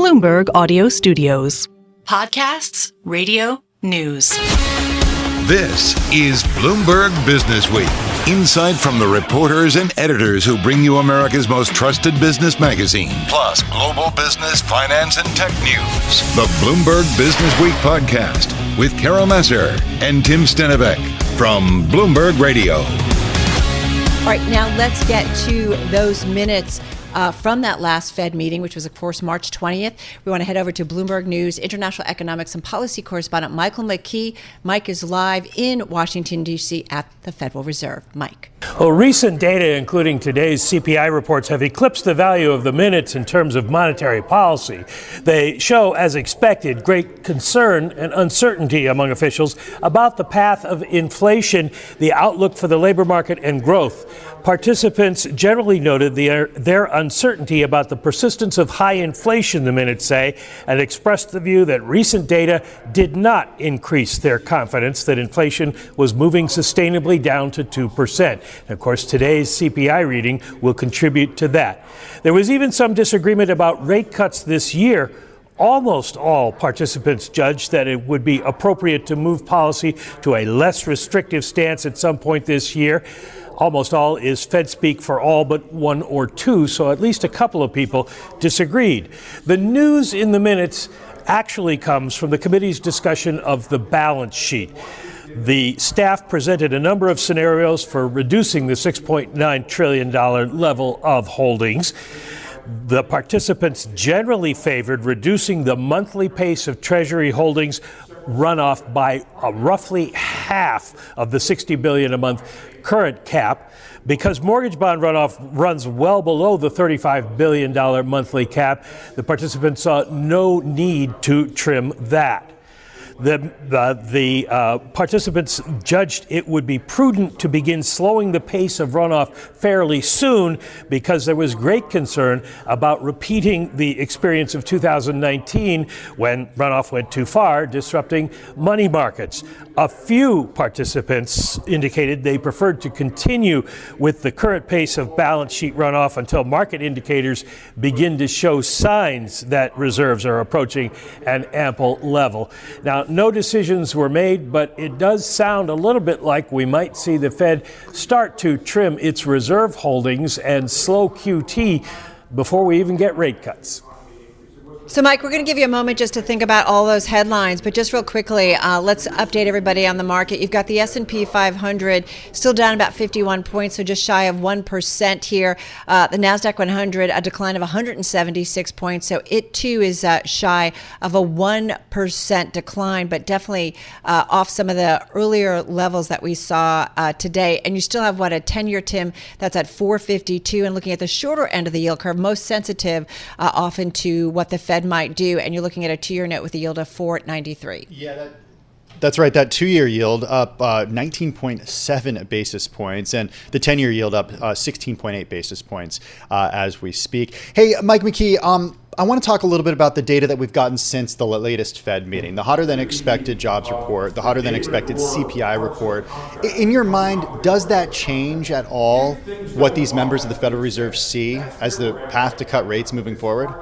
Bloomberg Audio Studios. Podcasts, radio, news. This is Bloomberg Businessweek. Insight from the reporters and editors who bring you America's most trusted business magazine, plus global business, finance, and tech news. The Bloomberg Businessweek podcast with Carol Massar and Tim Stenovec from Bloomberg Radio. All right, now let's get to those minutes from that last Fed meeting, which was, of course, March 20th. We want to head over to Bloomberg News international economics and policy correspondent Michael McKee. Mike is live in Washington, D.C. at the Federal Reserve. Mike. Well, recent data, including today's CPI reports, have eclipsed the value of the minutes in terms of monetary policy. They show, as expected, great concern and uncertainty among officials about the path of inflation, the outlook for the labor market, and growth. Participants generally noted their uncertainty about the persistence of high inflation, the minutes say, and expressed the view that recent data did not increase their confidence that inflation was moving sustainably down to 2%. And of course, today's CPI reading will contribute to that. There was even some disagreement about rate cuts this year. Almost all participants judged that it would be appropriate to move policy to a less restrictive stance at some point this year. Almost all is Fed speak for all but one or two, so at least a couple of people disagreed. The news in the minutes actually comes from the committee's discussion of the balance sheet. The staff presented a number of scenarios for reducing the $6.9 trillion level of holdings. The participants generally favored reducing the monthly pace of Treasury holdings runoff by roughly half of the $60 billion a month current cap. Because mortgage bond runoff runs well below the $35 billion monthly cap, the participants saw no need to trim that. The participants judged it would be prudent to begin slowing the pace of runoff fairly soon because there was great concern about repeating the experience of 2019 when runoff went too far, disrupting money markets. A few participants indicated they preferred to continue with the current pace of balance sheet runoff until market indicators begin to show signs that reserves are approaching an ample level. Now, no decisions were made, but it does sound a little bit like we might see the Fed start to trim its reserve holdings and slow QT before we even get rate cuts. So, Mike, we're going to give you a moment just to think about all those headlines, but just real quickly, let's update everybody on the market. You've got the S&P 500 still down about 51 points, so just shy of 1% here. The NASDAQ 100, a decline of 176 points, so it too is shy of a 1% decline, but definitely off some of the earlier levels that we saw today. And you still have, a 10-year, Tim, that's at 452, and looking at the shorter end of the yield curve, most sensitive often to what the Fed might do, and you're looking at a 2-year note with a yield of 4.93. Yeah, that's right. That 2-year yield up 19.7 basis points, and the 10-year yield up 16.8 basis points as we speak. Hey, Mike McKee, I want to talk a little bit about the data that we've gotten since the latest Fed meeting, the hotter than expected jobs report, the hotter than expected CPI report. In your mind, does that change at all what these members of the Federal Reserve see as the path to cut rates moving forward?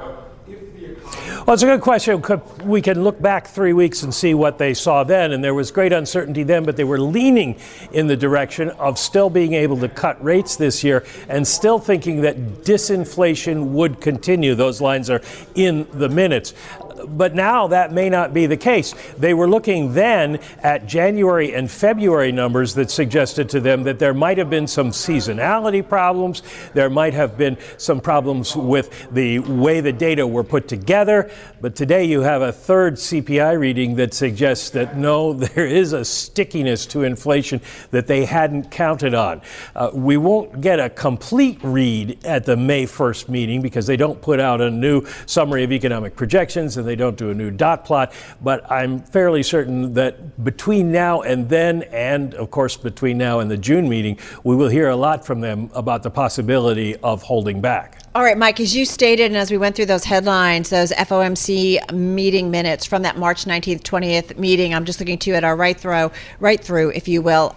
Well, it's a good question. We can look back 3 weeks and see what they saw then, and there was great uncertainty then, but they were leaning in the direction of still being able to cut rates this year and still thinking that disinflation would continue. Those lines are in the minutes. But now that may not be the case. They were looking then at January and February numbers that suggested to them that there might have been some seasonality problems. There might have been some problems with the way the data were put together. But today you have a third CPI reading that suggests that no, there is a stickiness to inflation that they hadn't counted on. We won't get a complete read at the May 1st meeting because they don't put out a new summary of economic projections and they don't do a new dot plot, but I'm fairly certain that between now and then, and of course between now and the June meeting, we will hear a lot from them about the possibility of holding back. All right, Mike, as you stated, and as we went through those headlines, those FOMC meeting minutes from that March 19th, 20th meeting, I'm just looking to you at our right through, if you will,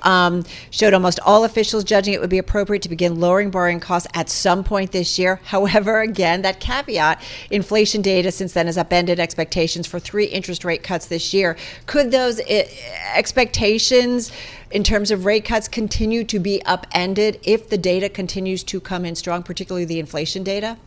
showed almost all officials judging it would be appropriate to begin lowering borrowing costs at some point this year. However, again, that caveat, inflation data since then has upended expectations for 3 interest rate cuts this year. Could those expectations in terms of rate cuts continue to be upended if the data continues to come in strong, particularly the inflation data?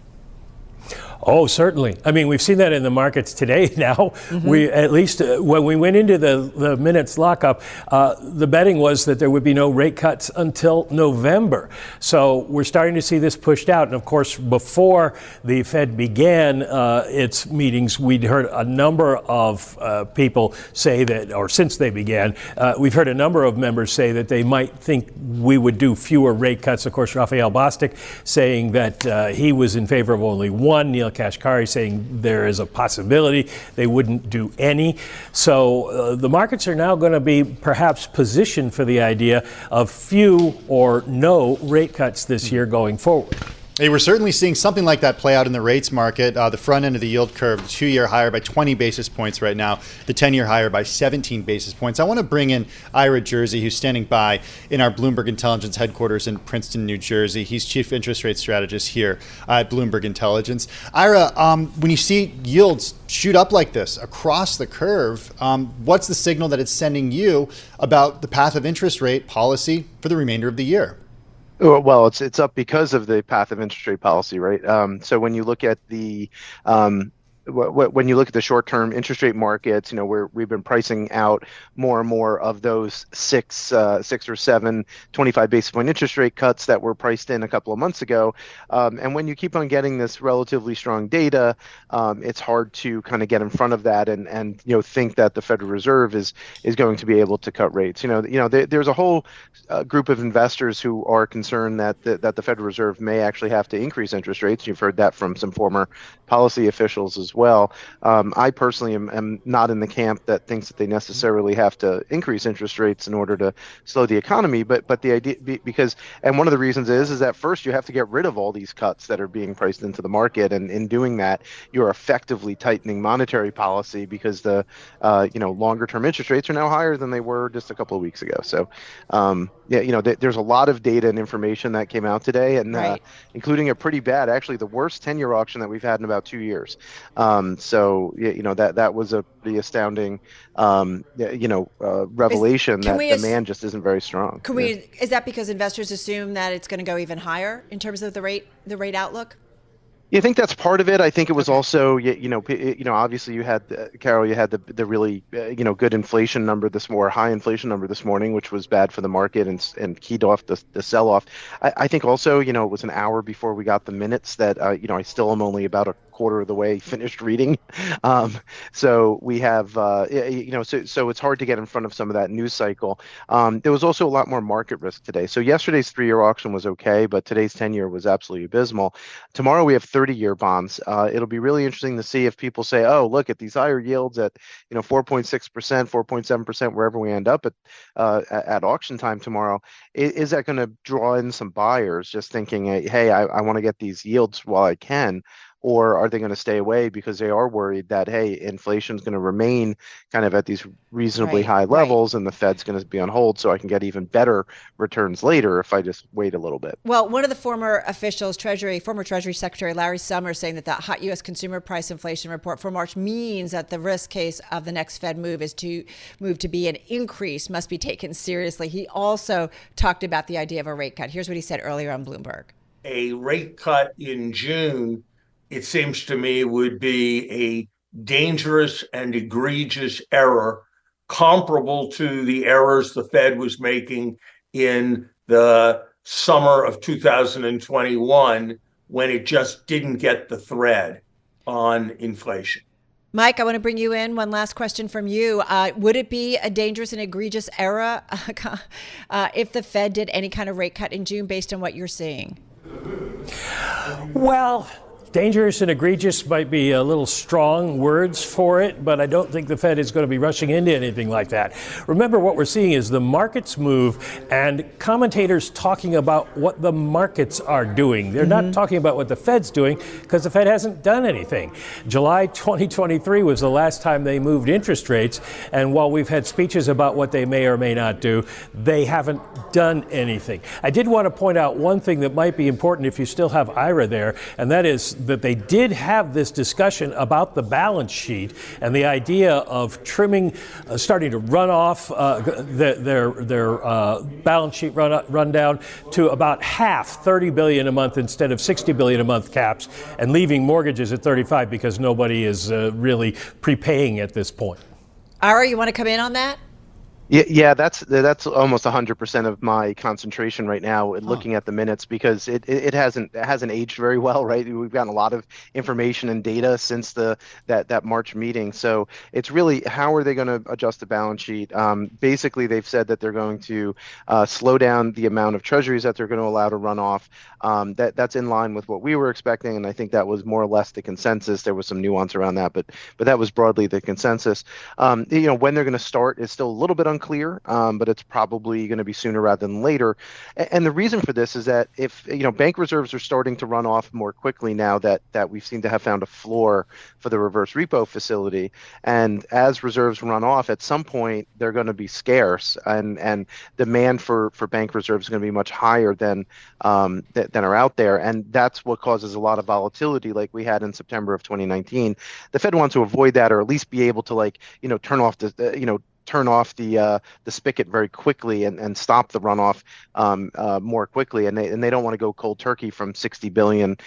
Oh, certainly. I mean, we've seen that in the markets today now. Mm-hmm. We, at least when we went into the minutes lockup, the betting was that there would be no rate cuts until November. So we're starting to see this pushed out. And of course, before the Fed began its meetings, we'd heard a number of people say that, or since they began, we've heard a number of members say that they might think we would do fewer rate cuts. Of course, Raphael Bostic saying that he was in favor of only one. Neil Kashkari saying there is a possibility they wouldn't do any. So the markets are now going to be perhaps positioned for the idea of few or no rate cuts this year going forward. Hey, we're certainly seeing something like that play out in the rates market. The front end of the yield curve, the 2-year higher by 20 basis points right now, the 10-year higher by 17 basis points. I want to bring in Ira Jersey, who's standing by in our Bloomberg Intelligence headquarters in Princeton, New Jersey. He's chief interest rate strategist here at Bloomberg Intelligence. Ira, when you see yields shoot up like this across the curve, what's the signal that it's sending you about the path of interest rate policy for the remainder of the year? Well, it's up because of the path of interest rate policy, right? So when you look at the when you look at the short-term interest rate markets, we've been pricing out more and more of those 6 or 7 25 basis point interest rate cuts that were priced in a couple of months ago. And when you keep on getting this relatively strong data, it's hard to kind of get in front of that and think that the Federal Reserve is going to be able to cut rates. There's a whole group of investors who are concerned that the Federal Reserve may actually have to increase interest rates. You've heard that from some former policy officials as well. I personally am not in the camp that thinks that they necessarily have to increase interest rates in order to slow the economy. But the idea, because one of the reasons is that first you have to get rid of all these cuts that are being priced into the market, and in doing that, you're effectively tightening monetary policy because the longer term interest rates are now higher than they were just a couple of weeks ago. So there's a lot of data and information that came out today, and right. Including a pretty bad, actually the worst 10-year auction that we've had in about 2 years. So that was a pretty astounding revelation that demand just isn't very strong. Is that because investors assume that it's going to go even higher in terms of the rate outlook? Yeah, I think that's part of it. I think it was also, obviously you had, Carol, you had the really, good inflation number high inflation number this morning, which was bad for the market and keyed off the sell-off. I think also, it was an hour before we got the minutes that, I still am only about a quarter of the way finished reading. So we have, so it's hard to get in front of some of that news cycle. There was also a lot more market risk today. So yesterday's 3-year auction was okay, but today's 10-year was absolutely abysmal. Tomorrow we have 30-year bonds. It'll be really interesting to see if people say, oh, look at these higher yields at 4.6%, 4.7%, wherever we end up at auction time tomorrow. Is that going to draw in some buyers just thinking, hey, I want to get these yields while I can? Or are they going to stay away because they are worried that, hey, inflation is going to remain kind of at these reasonably high levels and the Fed's going to be on hold, so I can get even better returns later if I just wait a little bit? Well, one of the former officials, former Treasury Secretary Larry Summers, saying that hot U.S. consumer price inflation report for March means that the risk case of the next Fed move to be an increase must be taken seriously. He also talked about the idea of a rate cut. Here's what he said earlier on Bloomberg. A rate cut in June, it seems to me, would be a dangerous and egregious error comparable to the errors the Fed was making in the summer of 2021 when it just didn't get the thread on inflation. Mike, I want to bring you in. One last question from you. Would it be a dangerous and egregious error if the Fed did any kind of rate cut in June based on what you're seeing? Well, Dangerous and egregious might be a little strong words for it, but I don't think the Fed is going to be rushing into anything like that. Remember, what we're seeing is the markets move and commentators talking about what the markets are doing. They're not talking about what the Fed's doing because the Fed hasn't done anything. July 2023 was the last time they moved interest rates, and while we've had speeches about what they may or may not do, they haven't done anything. I did want to point out one thing that might be important if you still have Ira there, and that is that they did have this discussion about the balance sheet and the idea of trimming, starting to run off their balance sheet run down to about half, $30 billion a month instead of $60 billion a month caps, and leaving mortgages at 35 because nobody is really prepaying at this point. Ira, you want to come in on that? Yeah, that's almost 100% of my concentration right now looking at the minutes, because it hasn't aged very well, right? We've gotten a lot of information and data since that March meeting. So it's really, how are they going to adjust the balance sheet? Basically, they've said that they're going to slow down the amount of treasuries that they're going to allow to run off. That's in line with what we were expecting, and I think that was more or less the consensus. There was some nuance around that, but that was broadly the consensus. When they're going to start is still a little bit unclear, but it's probably going to be sooner rather than later. And the reason for this is that if bank reserves are starting to run off more quickly now that we seem to have found a floor for the reverse repo facility, and as reserves run off, at some point they're going to be scarce, and demand for bank reserves is going to be much higher than are out there, and that's what causes a lot of volatility like we had in September of 2019. The Fed wants to avoid that, or at least be able to turn off the spigot very quickly and stop the runoff more quickly, and they don't want to go cold turkey from 60 billion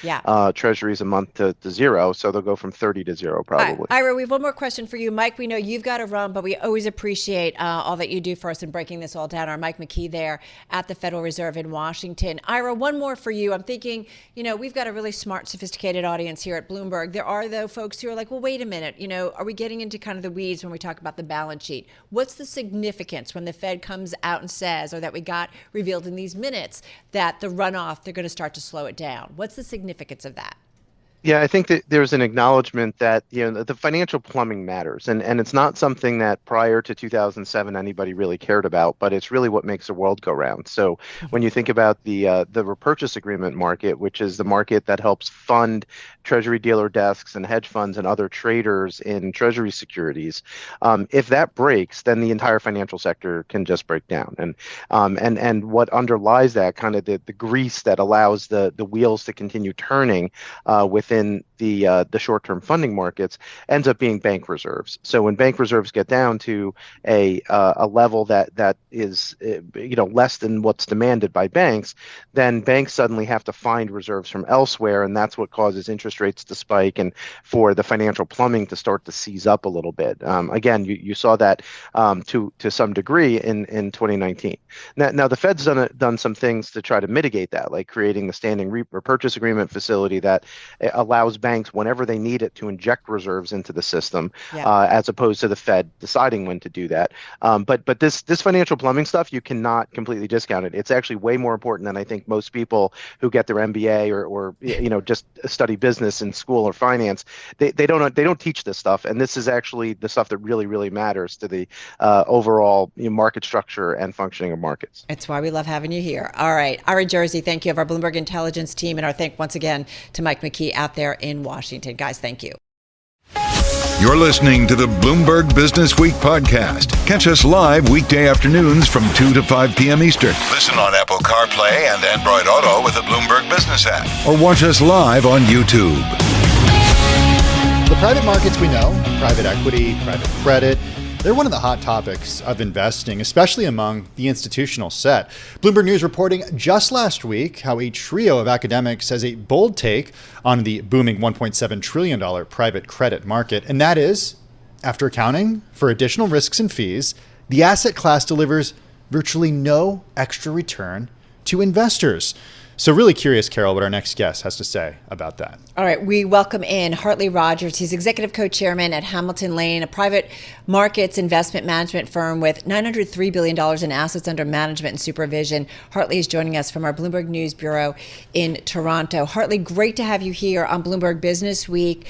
treasuries a month to zero, so they'll go from 30 to zero probably. Ira, we have one more question for you. Mike, we know you've got to run, but we always appreciate all that you do for us in breaking this all down. Our Mike McKee there at the Federal Reserve in Washington. Ira, one more for you. I'm thinking, we've got a really smart, sophisticated audience here at Bloomberg. There are, though, folks who are like, well, wait a minute, are we getting into kind of the weeds when we talk about the balance sheet? What's the significance when the Fed comes out and says, or that we got revealed in these minutes, that the runoff, they're going to start to slow it down? What's the significance of that? Yeah, I think that there's an acknowledgement that the financial plumbing matters, and it's not something that prior to 2007 anybody really cared about, but it's really what makes the world go round. So when you think about the repurchase agreement market, which is the market that helps fund Treasury dealer desks and hedge funds and other traders in Treasury securities, if that breaks, then the entire financial sector can just break down. And what underlies that, kind of the grease that allows the wheels to continue turning within the short-term funding markets, ends up being bank reserves. So when bank reserves get down to a level that is less than what's demanded by banks, then banks suddenly have to find reserves from elsewhere, and that's what causes interest rates to spike and for the financial plumbing to start to seize up a little bit. Again, you saw that to some degree in 2019. Now the Fed's done some things to try to mitigate that, like creating the standing repurchase agreement facility that allows banks, whenever they need it, to inject reserves into the system, as opposed to the Fed deciding when to do that. But this financial plumbing stuff, you cannot completely discount it. It's actually way more important than I think most people who get their MBA or just study business in school or finance. They don't teach this stuff, and this is actually the stuff that really, really matters to the overall market structure and functioning of markets. It's why we love having you here. All right, Ira Jersey, thank you, of our Bloomberg Intelligence team, and our thank once again to Mike McKee out there in Washington. Guys, thank you. You're listening to the Bloomberg Businessweek podcast. Catch us live weekday afternoons from 2 to 5 p.m. Eastern. Listen on Apple CarPlay and Android Auto with the Bloomberg Business app. Or watch us live on YouTube. The private markets we know, private equity, private credit, they're one of the hot topics of investing, especially among the institutional set. Bloomberg News reporting just last week how a trio of academics has a bold take on the booming $1.7 trillion private credit market. And that is, after accounting for additional risks and fees, the asset class delivers virtually no extra return to investors. So really curious, Carol, what our next guest has to say about that. All right, we welcome in Hartley Rogers. He's executive co-chairman at Hamilton Lane, a private markets investment management firm with $903 billion in assets under management and supervision. Hartley is joining us from our Bloomberg News Bureau in Toronto. Hartley, great to have you here on Bloomberg Businessweek.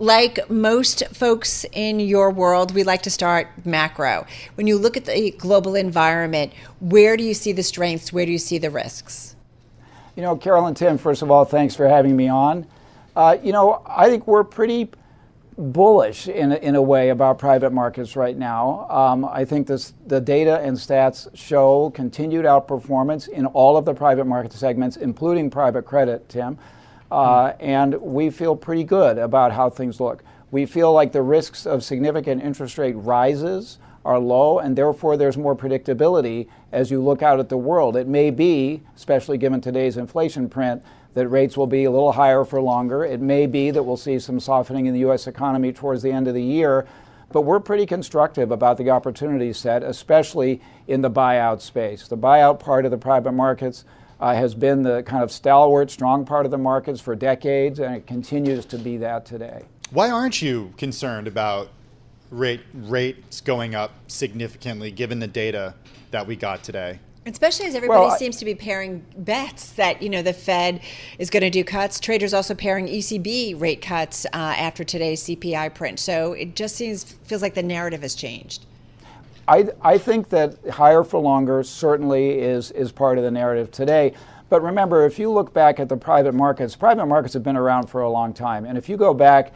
Like most folks in your world, we like to start macro. When you look at the global environment, where do you see the strengths? Where do you see the risks? You know, Carol and Tim, first of all, thanks for having me on. I think we're pretty bullish in a way about private markets right now. I think the data and stats show continued outperformance in all of the private market segments, including private credit, Tim. And we feel pretty good about how things look. We feel like the risks of significant interest rate rises are low, and therefore there's more predictability as you look out at the world. It may be, especially given today's inflation print, that rates will be a little higher for longer. It may be that we'll see some softening in the U.S. economy towards the end of the year, but we're pretty constructive about the opportunity set, especially in the buyout space. The buyout part of the private markets has been the kind of stalwart, strong part of the markets for decades, and it continues to be that today. Why aren't you concerned about rates going up significantly given the data that we got today? Especially as everybody seems to be pairing bets that, the Fed is going to do cuts. Traders also pairing ECB rate cuts after today's CPI print. So it just feels like the narrative has changed. I think that higher for longer certainly is part of the narrative today. But remember, if you look back at the private markets have been around for a long time. And if you go back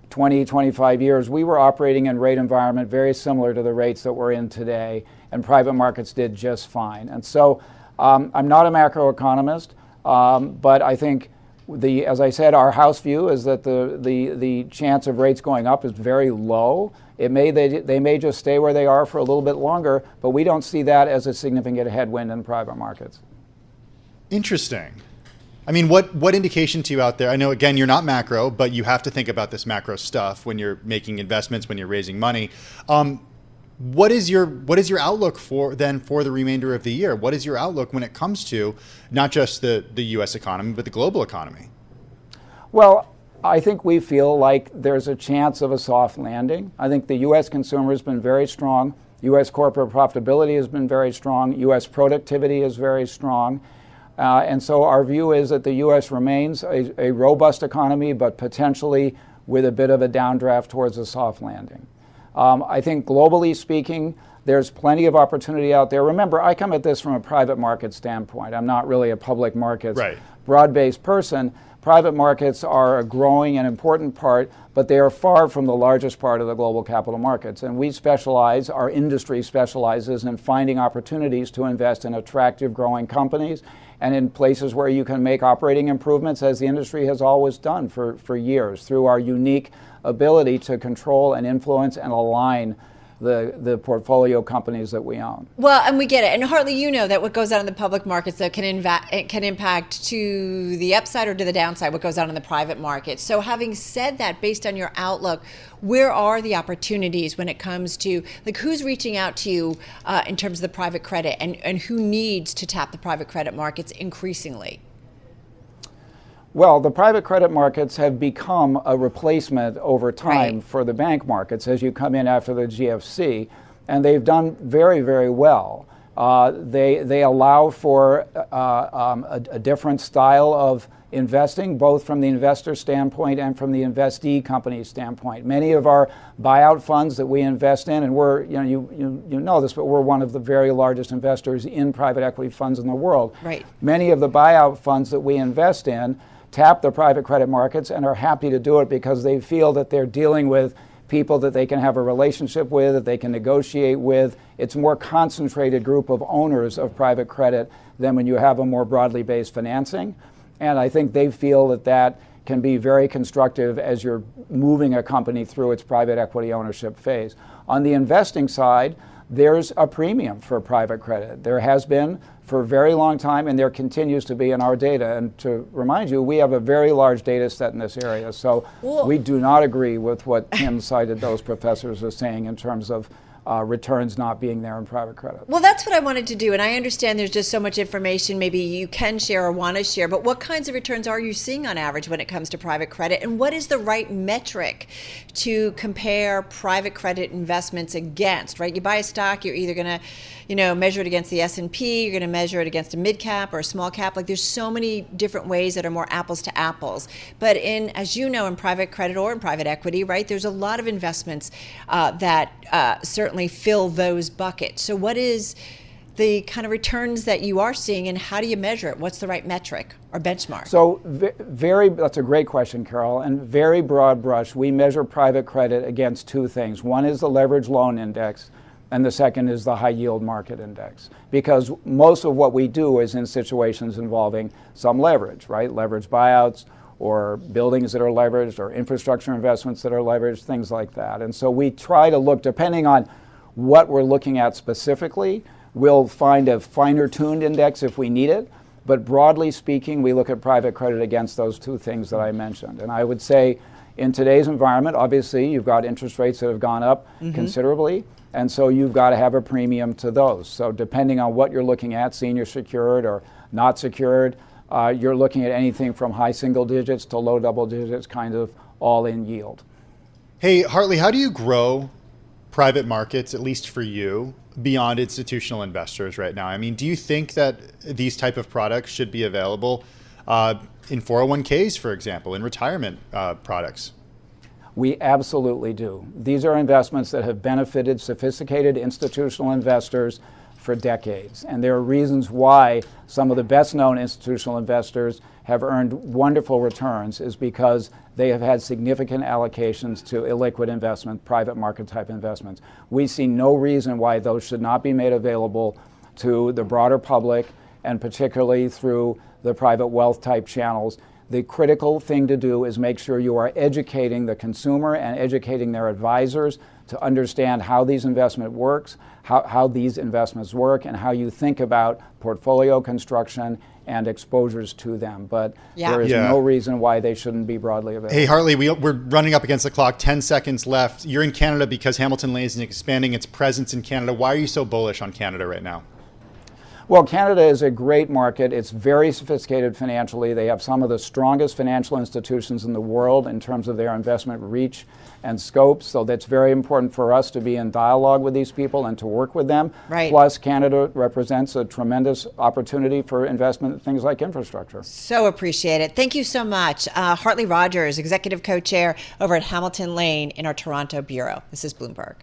20, 25 years, we were operating in rate environment very similar to the rates that we're in today, and private markets did just fine. And so I'm not a macroeconomist, but I think as I said, our house view is that the chance of rates going up is very low. They may just stay where they are for a little bit longer, but we don't see that as a significant headwind in private markets. Interesting. I mean, what indication to you out there? I know, again, you're not macro, but you have to think about this macro stuff when you're making investments, when you're raising money. What is your outlook for the remainder of the year? What is your outlook when it comes to not just the U.S. economy, but the global economy? Well, I think we feel like there's a chance of a soft landing. I think the U.S. consumer has been very strong. U.S. corporate profitability has been very strong. U.S. productivity is very strong. And so our view is that the U.S. remains a robust economy, but potentially with a bit of a downdraft towards a soft landing. I think globally speaking, there's plenty of opportunity out there. Remember, I come at this from a private market standpoint. I'm not really a public markets broad-based person. Private markets are a growing and important part, but they are far from the largest part of the global capital markets. And our industry specializes in finding opportunities to invest in attractive growing companies and in places where you can make operating improvements, as the industry has always done for years, through our unique ability to control and influence and align the portfolio companies that we own. Well, and we get it. And Hartley, that what goes on in the public markets that can impact to the upside or to the downside what goes on in the private market. So having said that, based on your outlook, where are the opportunities when it comes to, who's reaching out to you in terms of the private credit and who needs to tap the private credit markets increasingly? Well, the private credit markets have become a replacement over time for the bank markets as you come in after the GFC, and they've done very, very well. They allow for a different style of investing, both from the investor standpoint and from the investee company standpoint. Many of our buyout funds that we invest in, and you know this, but we're one of the very largest investors in private equity funds in the world. Right. Many of the buyout funds that we invest in tap the private credit markets and are happy to do it because they feel that they're dealing with people that they can have a relationship with, that they can negotiate with. It's a more concentrated group of owners of private credit than when you have a more broadly based financing. And I think they feel that can be very constructive as you're moving a company through its private equity ownership phase. On the investing side, there's a premium for private credit. There has been for a very long time, and there continues to be in our data. And to remind you, we have a very large data set in this area. So we do not agree with what Tim cited those professors as saying in terms of returns not being there in private credit. Well, that's what I wanted to do. And I understand there's just so much information maybe you can share or want to share. But what kinds of returns are you seeing on average when it comes to private credit? And what is the right metric to compare private credit investments against, right? You buy a stock, you're either going to, measure it against the S&P, you're going to measure it against a mid cap or a small cap. Like, there's so many different ways that are more apples to apples. But as you know, in private credit or in private equity, right, there's a lot of investments that certainly fill those buckets. So what is the kind of returns that you are seeing, and how do you measure it? What's the right metric or benchmark? So that's a great question, Carol. And very broad brush, we measure private credit against two things. One is the leverage loan index, and the second is the high yield market index. Because most of what we do is in situations involving some leverage, right? Leverage buyouts, or buildings that are leveraged, or infrastructure investments that are leveraged, things like that. And so we try to look, depending on what we're looking at specifically, we'll find a finer tuned index if we need it. But broadly speaking, we look at private credit against those two things that I mentioned. And I would say in today's environment, obviously, you've got interest rates that have gone up considerably. And so you've got to have a premium to those. So depending on what you're looking at, senior secured or not secured, you're looking at anything from high single digits to low double digits kind of all-in yield. Hey, Hartley, how do you grow private markets, at least for you, beyond institutional investors right now? I mean, do you think that these type of products should be available in 401ks, for example, in retirement products? We absolutely do. These are investments that have benefited sophisticated institutional investors for decades. And there are reasons why some of the best known institutional investors have earned wonderful returns, is because they have had significant allocations to illiquid investment, private market type investments. We see no reason why those should not be made available to the broader public, and particularly through the private wealth type channels. The critical thing to do is make sure you are educating the consumer and educating their advisors to understand how these investments work, and how you think about portfolio construction and exposures to them. But there is no reason why they shouldn't be broadly available. Hey, Hartley, we're running up against the clock. 10 seconds left. You're in Canada because Hamilton Lane is expanding its presence in Canada. Why are you so bullish on Canada right now? Well, Canada is a great market. It's very sophisticated financially. They have some of the strongest financial institutions in the world in terms of their investment reach and scope. So that's very important for us to be in dialogue with these people and to work with them. Right. Plus, Canada represents a tremendous opportunity for investment in things like infrastructure. So appreciate it. Thank you so much. Hartley Rogers, Executive Co-Chair over at Hamilton Lane in our Toronto Bureau. This is Bloomberg.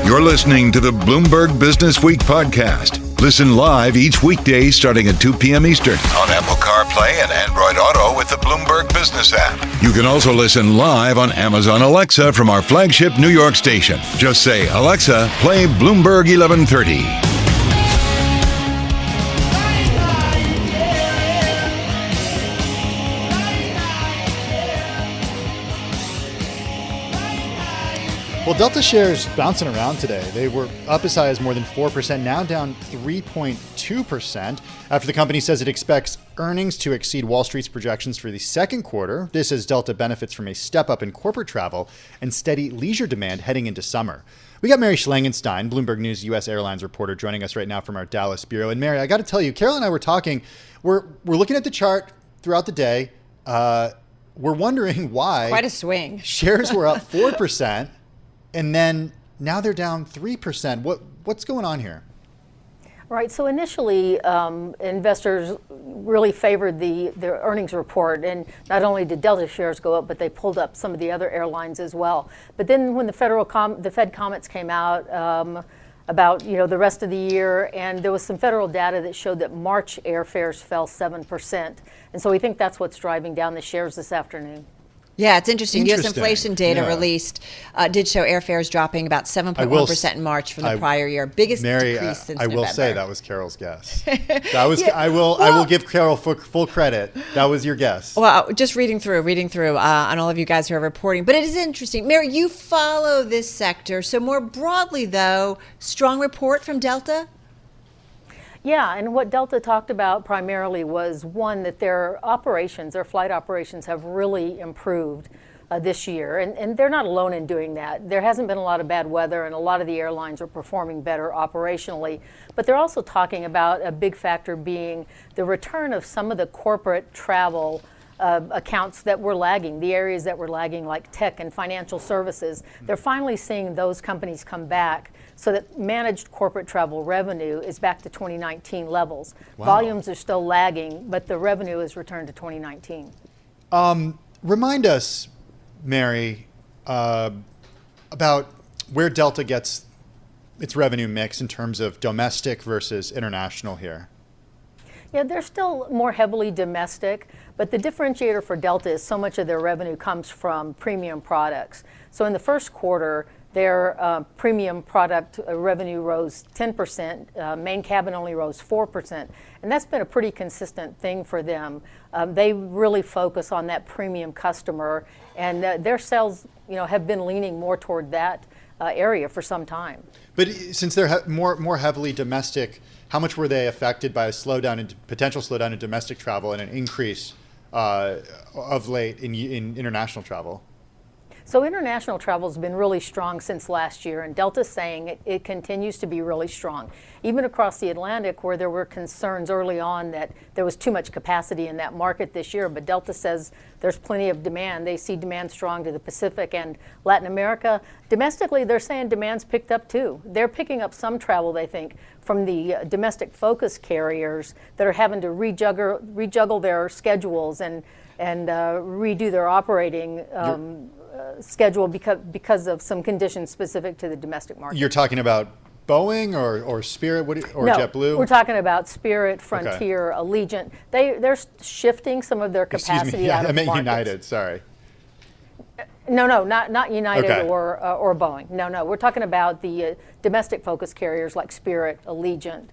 You're listening to the Bloomberg Businessweek podcast. Listen live each weekday starting at 2 p.m. Eastern on Apple CarPlay and Android Auto with the Bloomberg Business app. You can also listen live on Amazon Alexa from our flagship New York station. Just say, Alexa, play Bloomberg 1130. Well, Delta shares bouncing around today. They were up as high as more than 4%, now down 3.2%, after the company says it expects earnings to exceed Wall Street's projections for the second quarter. This as Delta benefits from a step up in corporate travel and steady leisure demand heading into summer. We got Mary Schlangenstein, Bloomberg News U.S. Airlines reporter, joining us right now from our Dallas bureau. And Mary, I got to tell you, Carol and I were talking. We're looking at the chart throughout the day. We're wondering why. Quite a swing. Shares were up 4%. And then now they're down 3%. What's going on here? Right. So initially, investors really favored the earnings report, and not only did Delta shares go up, but they pulled up some of the other airlines as well. But then when the Fed comments came out about the rest of the year, and there was some federal data that showed that March airfares fell 7%, and so we think that's what's driving down the shares this afternoon. Yeah, it's interesting. U.S. inflation data released did show airfares dropping about 7.1% in March from the prior year. Biggest decrease since November. I will say that was Carol's guess. That was I will give Carol full credit. That was your guess. Well, just reading through on all of you guys who are reporting. But it is interesting. Mary, you follow this sector. So more broadly, though, strong report from Delta? Yeah, and what Delta talked about primarily was, one, that their flight operations have really improved. this year. And they're not alone in doing that. There hasn't been a lot of bad weather, and a lot of the airlines are performing better operationally. But they're also talking about a big factor being the return of some of the corporate travel accounts that were lagging, the areas that were lagging like tech and financial services. They're finally seeing those companies come back so that managed corporate travel revenue is back to 2019 levels. Wow. Volumes are still lagging, but the revenue has returned to 2019. Remind us, Mary, about where Delta gets its revenue mix in terms of domestic versus international here. Yeah, they're still more heavily domestic, but the differentiator for Delta is so much of their revenue comes from premium products. So in the first quarter, their premium product revenue rose 10%, main cabin only rose 4%, and that's been a pretty consistent thing for them. They really focus on that premium customer, and their sales, have been leaning more toward that area for some time. But since they're more heavily domestic, how much were they affected by a potential slowdown in domestic travel and an increase of late in international travel? So international travel has been really strong since last year, and Delta's saying it continues to be really strong. Even across the Atlantic, where there were concerns early on that there was too much capacity in that market this year, but Delta says there's plenty of demand. They see demand strong to the Pacific and Latin America. Domestically, they're saying demand's picked up too. They're picking up some travel, they think, from the domestic focus carriers that are having to rejuggle their schedules and redo their operating schedule because of some conditions specific to the domestic market. You're talking about Boeing or Spirit or no, JetBlue? We're talking about Spirit, Frontier, okay. Allegiant. They're shifting some of their capacity out of I meant markets. United, sorry. No, not United okay. or Boeing. No, we're talking about the domestic focus carriers like Spirit, Allegiant,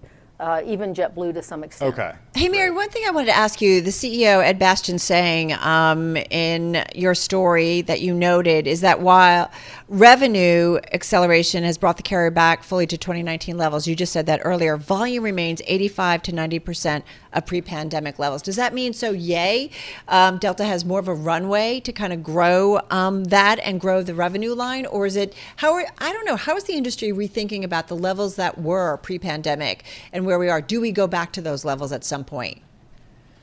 even JetBlue to some extent. Okay. Hey, Mary, one thing I wanted to ask you, the CEO, Ed Bastian, saying in your story that you noted is that while revenue acceleration has brought the carrier back fully to 2019 levels, you just said that earlier, volume remains 85 to 90% of pre-pandemic levels. Does that mean, Delta has more of a runway to kind of grow that and grow the revenue line? Or is it, how is the industry rethinking about the levels that were pre-pandemic and where we are? Do we go back to those levels at some point?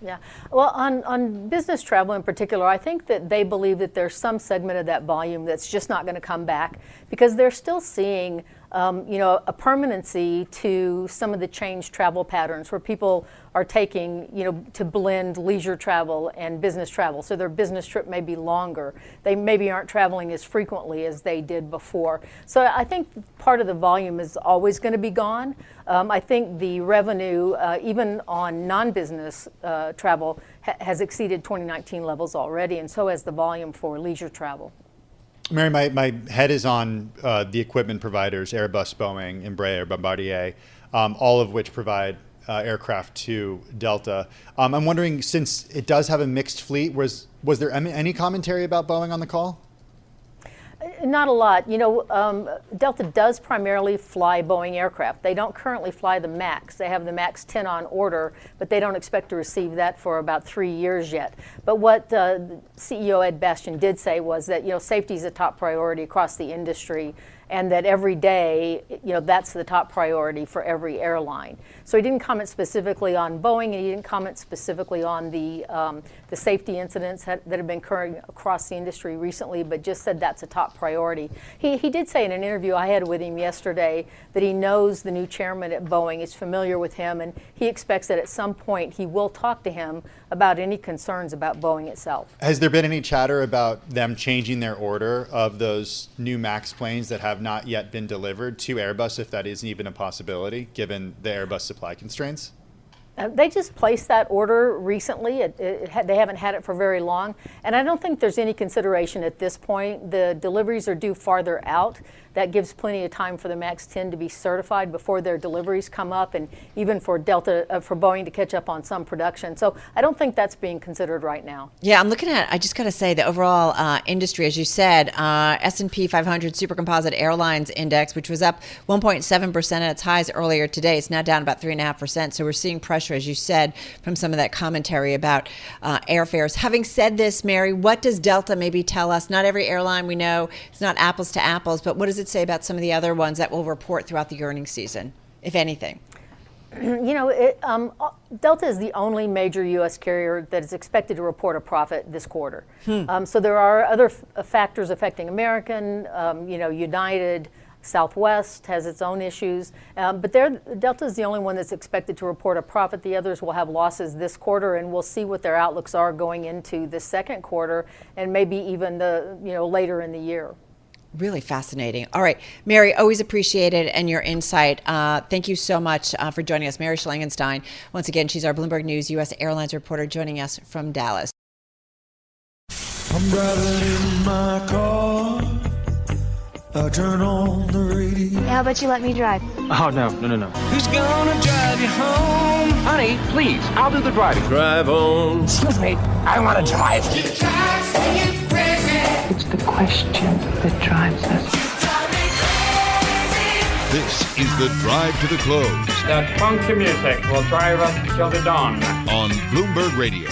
Yeah. Well, on business travel in particular, I think that they believe that there's some segment of that volume that's just not going to come back because they're still seeing a permanency to some of the changed travel patterns where people are taking, to blend leisure travel and business travel. So their business trip may be longer. They maybe aren't traveling as frequently as they did before. So I think part of the volume is always going to be gone. I think the revenue, even on non-business travel, has exceeded 2019 levels already, and so has the volume for leisure travel. Mary, my head is on the equipment providers, Airbus, Boeing, Embraer, Bombardier, all of which provide aircraft to Delta. I'm wondering, since it does have a mixed fleet, was there any commentary about Boeing on the call? Not a lot. Delta does primarily fly Boeing aircraft. They don't currently fly the MAX. They have the MAX 10 on order, but they don't expect to receive that for about 3 years yet. But what CEO Ed Bastian did say was that, safety is a top priority across the industry, and that every day, that's the top priority for every airline. So he didn't comment specifically on Boeing, and he didn't comment specifically on the safety incidents that have been occurring across the industry recently, but just said that's a top priority. He did say in an interview I had with him yesterday that he knows the new chairman at Boeing, is familiar with him, and he expects that at some point he will talk to him about any concerns about Boeing itself. Has there been any chatter about them changing their order of those new MAX planes that have not yet been delivered to Airbus, if that is even a possibility, given the Airbus supply constraints? They just placed that order recently. They haven't had it for very long. And I don't think there's any consideration at this point. The deliveries are due farther out. That gives plenty of time for the MAX 10 to be certified before their deliveries come up, and even for Boeing to catch up on some production. So I don't think that's being considered right now. Yeah, I'm looking at, I just got to say, the overall industry, as you said, S&P 500 Supercomposite Airlines Index, which was up 1.7% at its highs earlier today, it's now down about 3.5%. So we're seeing pressure pressure, as you said, from some of that commentary about airfares. Having said this, Mary, what does Delta maybe tell us? Not every airline we know, it's not apples to apples, but what does it say about some of the other ones that will report throughout the earnings season, if anything? Delta is the only major U.S. carrier that is expected to report a profit this quarter. So there are other factors affecting American, United, Southwest has its own issues, but Delta is the only one that's expected to report a profit. The others will have losses this quarter, and we'll see what their outlooks are going into the second quarter and maybe even later in the year. Really fascinating. All right, Mary, always appreciate it and your insight. Thank you so much for joining us. Mary Schlangenstein, once again, she's our Bloomberg News U.S. Airlines reporter joining us from Dallas. I'm driving in my car. I turn on the radio. How about you let me drive? Oh, no. Who's gonna drive you home? Honey, please, I'll do the driving. Drive on. Excuse me, I want to drive. It's the question that drives us. This is the Drive to the Close That funky music will drive us till the dawn. on Bloomberg Radio.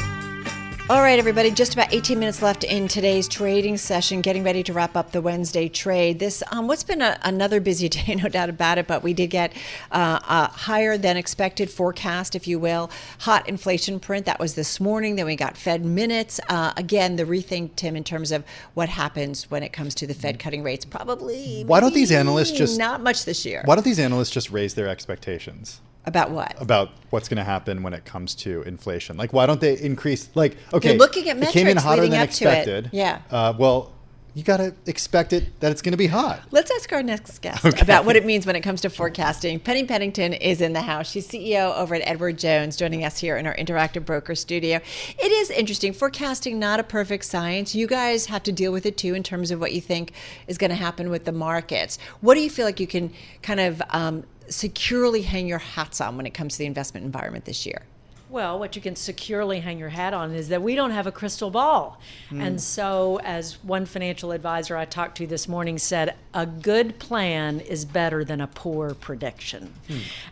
All right, everybody, just about 18 minutes left in today's trading session, getting ready to wrap up the Wednesday trade. This, what's been another busy day, no doubt about it, but we did get a higher than expected forecast, if you will. Hot inflation print, that was this morning. Then we got Fed minutes. Again, the rethink, Tim, in terms of what happens when it comes to the Fed cutting rates. Probably Why don't these analysts just not much this year. Why don't these analysts just raise their expectations? About what? About what's going to happen when it comes to inflation. Like, why don't they increase? Like, okay, you're looking at it metrics came in hotter leading than up expected. to it. Yeah. Well, you got to expect it that it's going to be hot. Let's ask our next guest about what it means when it comes to forecasting. Penny Pennington is in the house. She's CEO over at Edward Jones, joining us here in our Interactive Broker studio. It is interesting. Forecasting, not a perfect science. You guys have to deal with it too in terms of what you think is going to happen with the markets. What do you feel like you can kind of securely hang your hats on when it comes to the investment environment this year? Well, what you can securely hang your hat on is that we don't have a crystal ball. And so, as one financial advisor I talked to this morning said, a good plan is better than a poor prediction.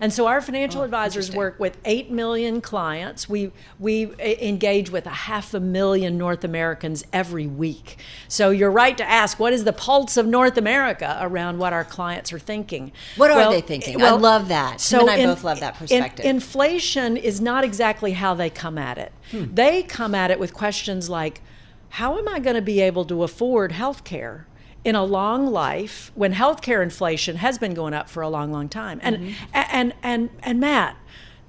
And so our financial advisors work with 8 million clients. We engage with 500,000 North Americans every week. So you're right to ask, what is the pulse of North America around what our clients are thinking? What are they thinking? I love that. So Tim and I both love that perspective. Inflation is not exactly how they come at it. They come at it with questions like, how am I going to be able to afford health care in a long life when healthcare inflation has been going up for a long, long time? And Matt,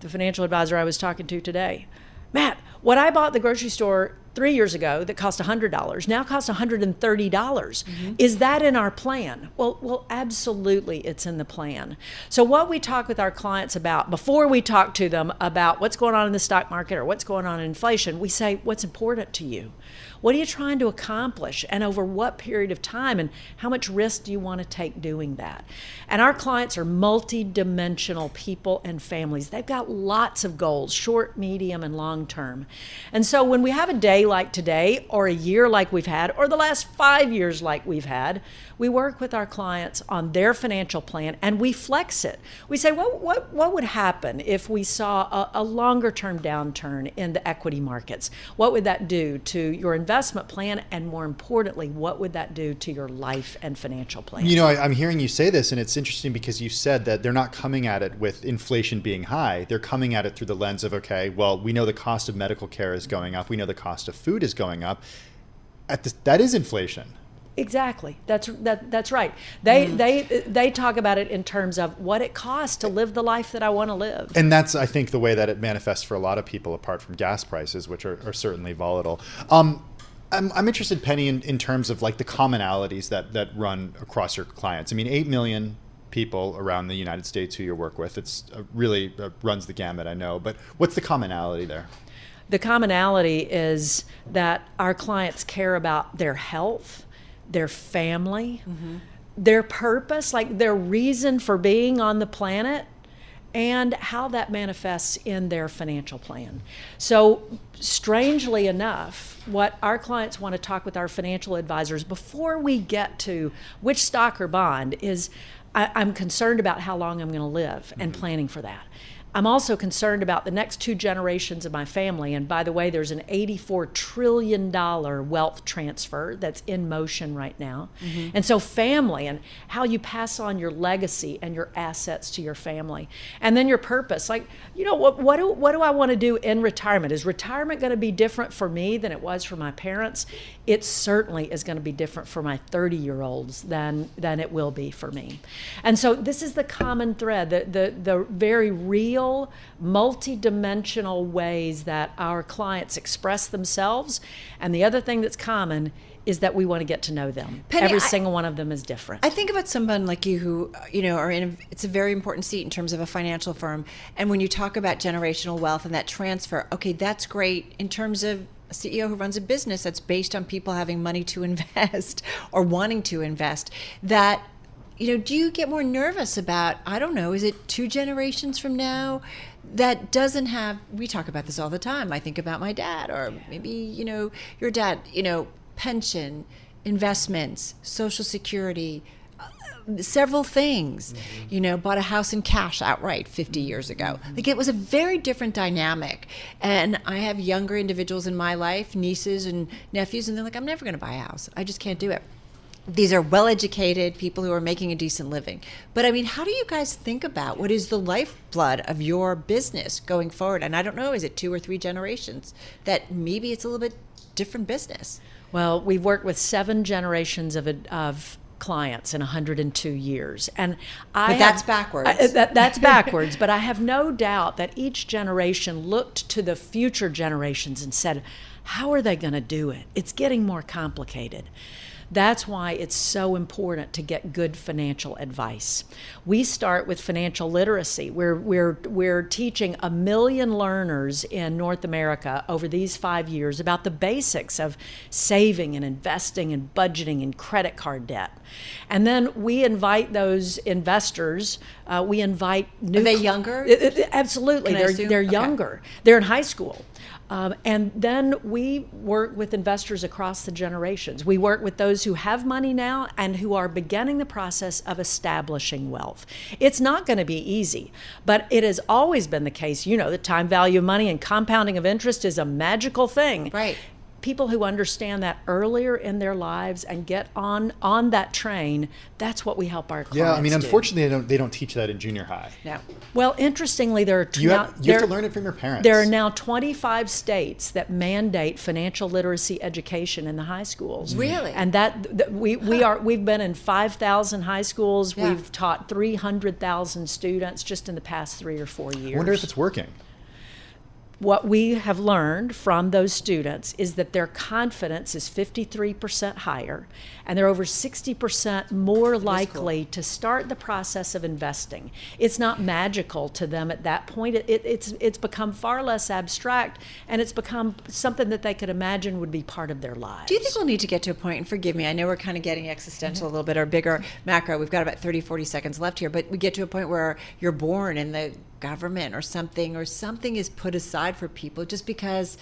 the financial advisor I was talking to today, Matt, what I bought at the grocery store 3 years ago that cost $100 now costs $130. Is that in our plan? Well, absolutely, it's in the plan. So what we talk with our clients about before we talk to them about what's going on in the stock market or what's going on in inflation, we say, what's important to you? What are you trying to accomplish, and over what period of time, and how much risk do you want to take doing that? And our clients are multi-dimensional people and families. They've got lots of goals, short, medium, and long term. And so when we have a day like today, or a year like we've had, or the last 5 years like we've had, we work with our clients on their financial plan and we flex it. We say, what would happen if we saw a longer term downturn in the equity markets? What would that do to your investment plan? And more importantly, what would that do to your life and financial plan? You know, I'm hearing you say this, and it's interesting because you said that they're not coming at it with inflation being high. They're coming at it through the lens of, okay, well, we know the cost of medical care is going up. We know the cost of food is going up. That is inflation. Exactly. That's right. They talk about it in terms of what it costs to live the life that I want to live. And that's, I think, the way that it manifests for a lot of people, apart from gas prices, which are certainly volatile. I'm interested, Penny, in terms of like the commonalities that run across your clients. I mean, 8 million people around the United States who you work with. It's really runs the gamut, I know. But what's the commonality there? The commonality is that our clients care about their health, their family, their purpose, like their reason for being on the planet, and how that manifests in their financial plan. So strangely enough, what our clients want to talk with our financial advisors before we get to which stock or bond is, I'm concerned about how long I'm going to live and planning for that. I'm also concerned about the next 2 generations of my family. And by the way, there's an $84 trillion wealth transfer that's in motion right now. And so family and how you pass on your legacy and your assets to your family. And then your purpose. Like, what do I want to do in retirement? Is retirement going to be different for me than it was for my parents? It certainly is going to be different for my 30-year-olds than it will be for me. And so this is the common thread, the very real, multi-dimensional ways that our clients express themselves. And the other thing that's common is that we want to get to know them. Penny, Every single one of them is different. I think about someone like you who, are it's a very important seat in terms of a financial firm. And when you talk about generational wealth and that transfer, okay, that's great in terms of a CEO who runs a business that's based on people having money to invest or wanting to invest. That, do you get more nervous about, I don't know, is it 2 generations from now that doesn't have, we talk about this all the time. I think about my dad, or maybe, your dad, pension, investments, Social Security, several things, bought a house in cash outright 50 years ago. Like, it was a very different dynamic. And I have younger individuals in my life, nieces and nephews, and they're like, I'm never going to buy a house. I just can't do it. These are well-educated people who are making a decent living. But I mean, how do you guys think about what is the lifeblood of your business going forward? And I don't know, is it 2 or 3 generations that maybe it's a little bit different business? Well, we've worked with 7 generations of clients in 102 years. And that's backwards. That's backwards, but I have no doubt that each generation looked to the future generations and said, how are they going to do it? It's getting more complicated. That's why it's so important to get good financial advice. We start with financial literacy. We're teaching 1 million learners in North America over these 5 years about the basics of saving and investing and budgeting and credit card debt. And then we invite those investors, we invite new... Are they younger? Absolutely. They're younger. Okay. They're in high school. And then we work with investors across the generations. We work with those who have money now and who are beginning the process of establishing wealth. It's not going to be easy, but it has always been the case. The time value of money and compounding of interest is a magical thing. Right. People who understand that earlier in their lives and get on that train, that's what we help our clients do. Yeah, I mean, unfortunately, they don't teach that in junior high. No. Well, interestingly, you have to learn it from your parents. There are now 25 states that mandate financial literacy education in the high schools. Really? And we've been in 5,000 high schools. Yeah. We've taught 300,000 students just in the past 3 or 4 years. I wonder if it's working. What we have learned from those students is that their confidence is 53% higher, and they're over 60% more likely to start the process of investing. It's not magical to them at that point. It's become far less abstract, and it's become something that they could imagine would be part of their lives. Do you think we'll need to get to a point, and forgive me, I know we're kind of getting existential a little bit, or bigger macro. We've got about 30, 40 seconds left here, but we get to a point where you're born in the government or something is put aside for people just because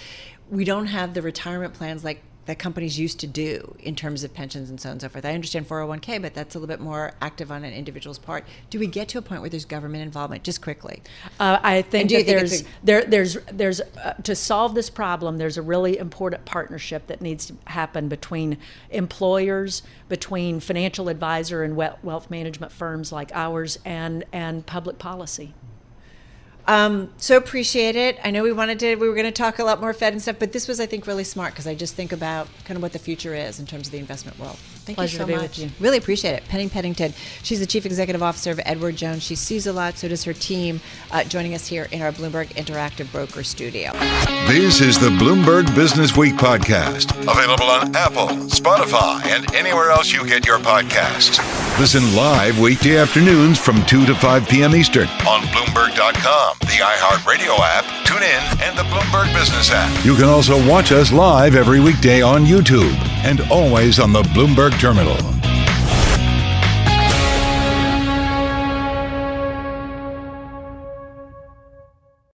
we don't have the retirement plans like that companies used to do in terms of pensions and so on and so forth. I understand 401k, but that's a little bit more active on an individual's part. Do we get to a point where there's government involvement? Just quickly. I think there's to solve this problem, there's a really important partnership that needs to happen between employers, between financial advisor and wealth management firms like ours, and public policy. So appreciate it. I know we were going to talk a lot more Fed and stuff, but this was, I think, really smart because I just think about kind of what the future is in terms of the investment world. Thank you so much. With you. Really appreciate it. Penny Pennington, she's the Chief Executive Officer of Edward Jones. She sees a lot, so does her team, joining us here in our Bloomberg Interactive Broker Studio. This is the Bloomberg Businessweek podcast, available on Apple, Spotify, and anywhere else you get your podcasts. Listen live weekday afternoons from 2 to 5 p.m. Eastern on Bloomberg.com, the iHeartRadio app, TuneIn, and the Bloomberg Business app. You can also watch us live every weekday on YouTube and always on the Bloomberg Terminal.